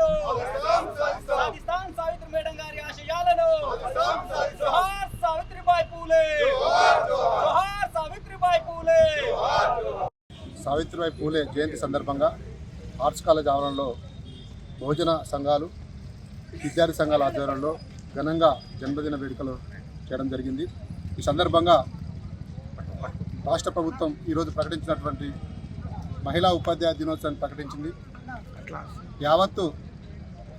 ఆశయాలను సాధిస్తాం సావిత్రి మేడం గారి ఆశయాలను జోహార్ సావిత్రిబాయి పూలే జోహార్ సావిత్రిబాయి పూలే. సావిత్రిబాయి పూలే జయంతి సందర్భంగా ఆర్ట్స్ కాలేజ్ ఆవరణలో బహుజన సంఘాలు విద్యార్థి సంఘాల ఆధ్వర్యంలో ఘనంగా జన్మదిన వేడుకలు చేయడం జరిగింది. ఈ సందర్భంగా రాష్ట్ర ప్రభుత్వం ఈరోజు ప్రకటించినటువంటి మహిళా ఉపాధ్యాయ దినోత్సవాన్ని ప్రకటించింది. యావత్తు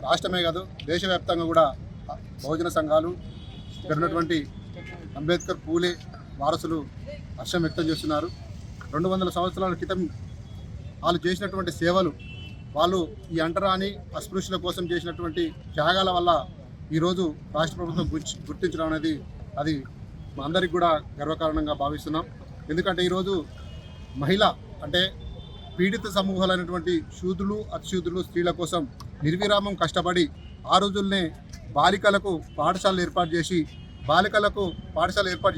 రాష్ట్రమే కాదు దేశవ్యాప్తంగా కూడా బహుజన సంఘాలు ఇక్కడ ఉన్నటువంటి అంబేద్కర్ పూలే వారసులు హర్షం వ్యక్తం చేస్తున్నారు. 200 సంవత్సరాల క్రితం వాళ్ళు చేసినటువంటి సేవలు, వాళ్ళు ఈ అంటరాని అస్పృశ్యుల కోసం చేసినటువంటి త్యాగాల వల్ల ఈరోజు రాష్ట్ర ప్రభుత్వం గుర్తించడం అనేది అది మా అందరికి కూడా గర్వకారణంగా భావిస్తున్నాం. ఎందుకంటే ఈరోజు మహిళ అంటే పీడిత సమూహాలైనటువంటి శూద్రులు అతిశూద్రులు స్త్రీల కోసం నిర్విరామం కష్టపడి ఆ రోజుల్నే బాలికలకు పాఠశాలలు ఏర్పాటు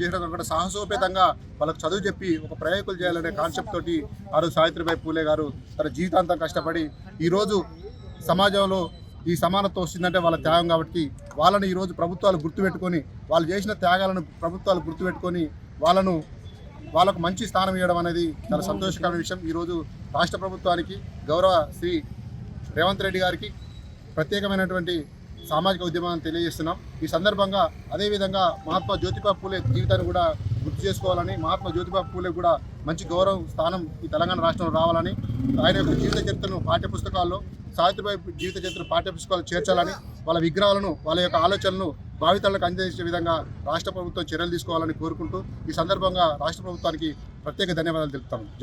చేయడం కూడా సాహసోపేతంగా వాళ్ళకు చదువు చెప్పి ఒక ప్రయోగకులు చేయాలనే కాన్సెప్ట్ తోటి ఆ రోజు సావిత్రిబాయి పూలే గారు తన జీవితాంతం కష్టపడి ఈరోజు సమాజంలో ఈ సమానత్వం వస్తుందంటే వాళ్ళ త్యాగం. కాబట్టి వాళ్ళని ఈరోజు ప్రభుత్వాలు గుర్తుపెట్టుకొని వాళ్ళు చేసిన త్యాగాలను ప్రభుత్వాలు గుర్తుపెట్టుకొని వాళ్ళకు మంచి స్థానం ఇవ్వడం అనేది చాలా సంతోషకరమైన విషయం. ఈరోజు రాష్ట్ర ప్రభుత్వానికి గౌరవ శ్రీ రేవంత్ రెడ్డి గారికి ప్రత్యేకమైనటువంటి సామాజిక ఉద్యమాన్ని తెలియజేస్తున్నాం. ఈ సందర్భంగా అదేవిధంగా మహాత్మా జ్యోతిబా పూలే జీవితాన్ని కూడా గుర్తు చేసుకోవాలని, మహాత్మా జ్యోతిబా పూలే కూడా మంచి గౌరవ స్థానం ఈ తెలంగాణ రాష్ట్రంలో రావాలని, ఆయన యొక్క జీవిత చరిత్రను పాఠ్యపుస్తకాల్లో సావిత్రిబాయి జీవిత చరిత్ర పాఠ్యపుస్తకాలు చేర్చాలని, వాళ్ళ విగ్రహాలను వాళ్ళ యొక్క ఆలోచనలను భావితరాలకు అందించే విధంగా రాష్ట్ర ప్రభుత్వం చర్యలు తీసుకోవాలని కోరుకుంటూ ఈ సందర్భంగా రాష్ట్ర ప్రభుత్వానికి ప్రత్యేక ధన్యవాదాలు తెలుపుతాను.